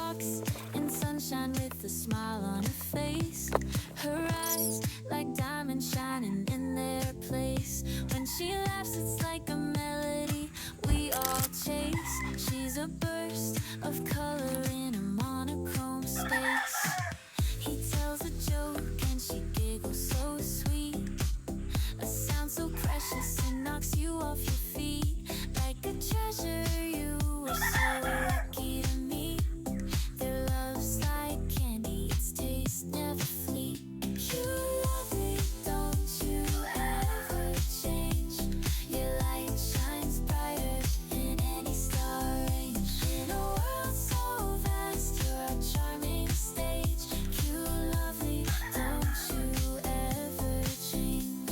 walks in sunshine with a smile on her face. Her eyes like diamonds shining in their place. When she laughs, it's like a melody we all chase. She's a burst of color in a monochrome space. He tells a joke and she giggles so sweet. A sound so precious it knocks you off your feet. Like a treasure you were so lucky to meet. Their love's like candy, its taste never fleet. You love me, don't you ever change. Your light shines brighter than any star range. In a world so vast, you're a charming stage. You lovely, don't you ever change.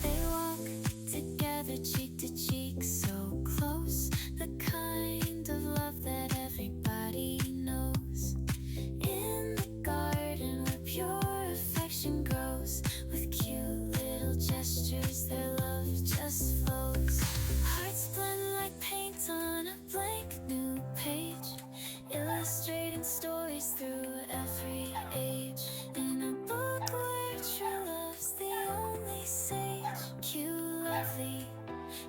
They walk together cheek to cheek, so close. The kind of love that everybody knows. In the garden where pure affection grows. With cute little gestures, their love just flows. Hearts blend like paint on a blank new page. Illustrating stories through every age. In a book where true love's the only sage. Cute, lovely,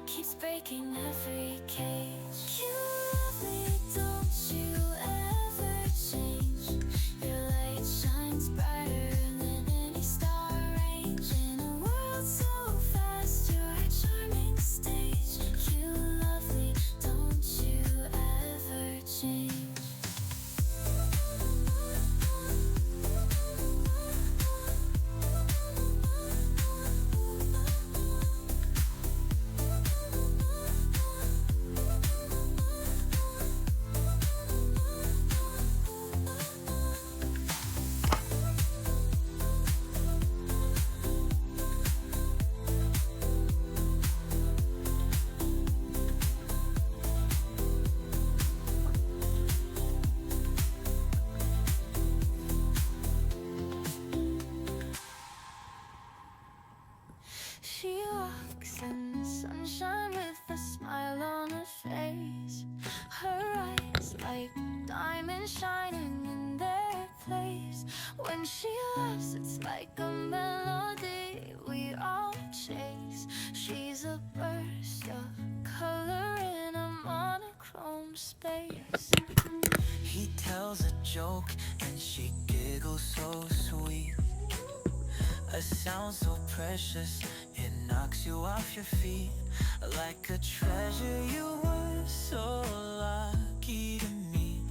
keeps breaking every cage. Cute, lovely, don't you ever change. Your light shines brighter than any star range. In a world so fast, you're a charming stage. Cute, lovely, don't you ever change. She walks in the sunshine with a smile on her face. Her eyes like diamonds shining in their place. When she laughs, it's like a melody we all chase. She's a burst of color in a monochrome space. He tells a joke and she giggles so sweet. A sound so precious, it knocks you off your feet. Like a treasure you were so lucky to meet.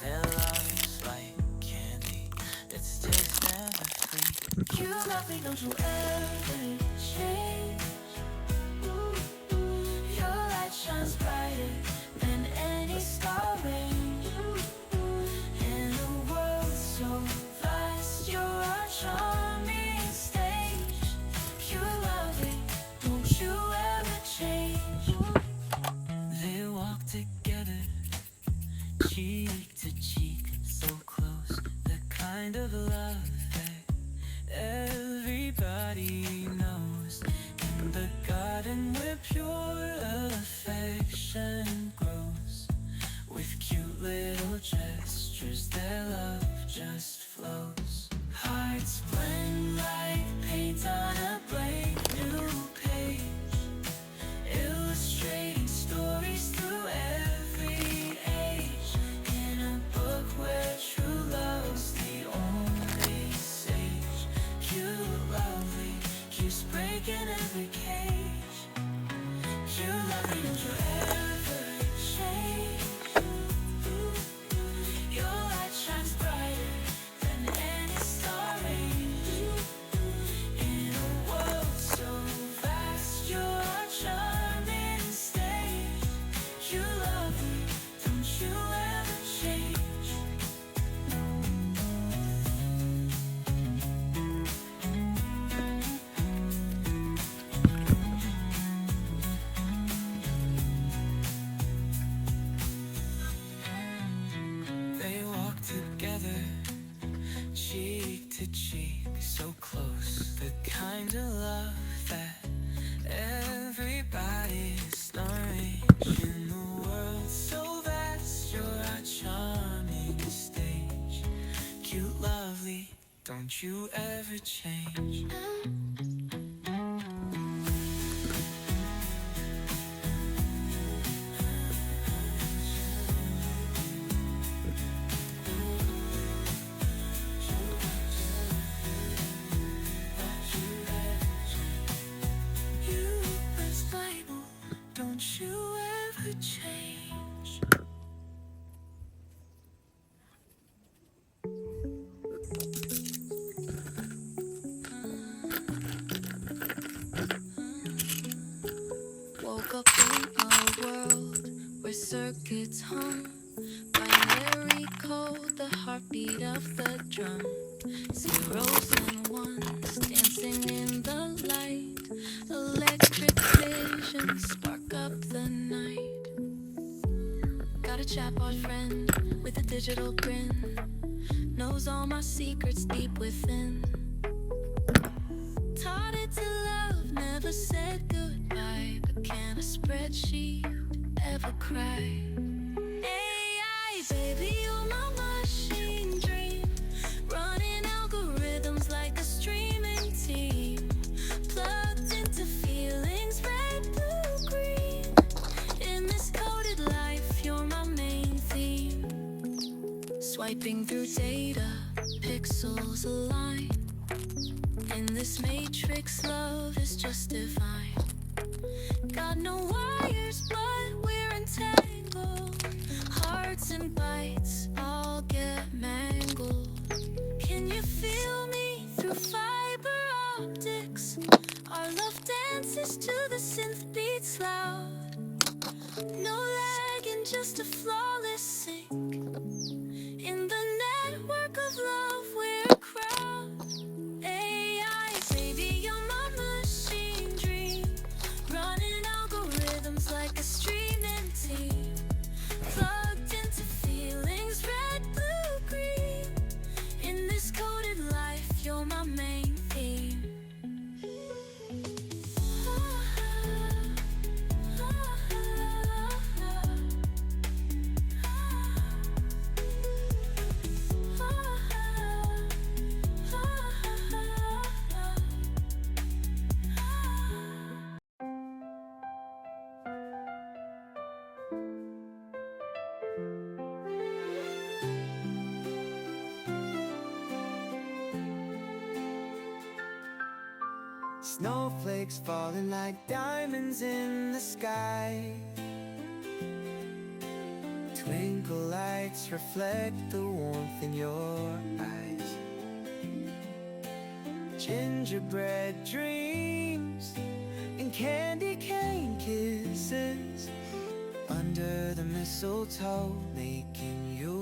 Their love is like candy, its taste never fleet. You love me, don't you ever change. Your light shines brighter than any star range. In a world so vast, you're a charming stage. You love it, don't you ever change. They walk together, cheek to cheek, so close. The kind of love that everybody knows. In the garden where pure affection grows. With cute little gestures, their love just flows. Hearts blend like paint on a blank new page. Illustrating stories through every age. In a book where true love's the only sage. Cute, lovely, keeps breaking every cage. Cute, lovely, don't you ever change. Your light shines brighter than any star range. In a together, cheek to cheek, so close. The kind of love that everybody's arranging. The world so vast, you're our charming stage. Cute, lovely, don't you ever change. Don't you ever change. Woke up in a world where circuits hum, binary code, the heartbeat of the drum, zeros and ones dancing in the light, electric vision spark up the night. Got a chatbot friend with a digital grin, knows all my secrets deep within. Taught it to love, never said goodbye, but can a spreadsheet ever cry? AI, baby, you're my machine dream, running algorithms like a streaming team, plugged into feelings, red, blue, green. In this coded life, you're my main theme. Swiping through data, pixels align. In this matrix, love is just divine. Got no wires, but we're entangled. Hearts and bites all get mangled. Can you feel me through fiber optics? Our love dances to the synth beats loud. No lag and just a flawless sync. In the network of love, we're a crowd. AI, baby, you're my machine dream, running algorithms like a streaming team, plugged into feelings, red, blue, green. In this coded life, you're my main theme. Snowflakes falling like diamonds in the sky. Twinkle lights reflect the warmth in your eyes. Gingerbread dreams and candy cane kisses under the mistletoe, making you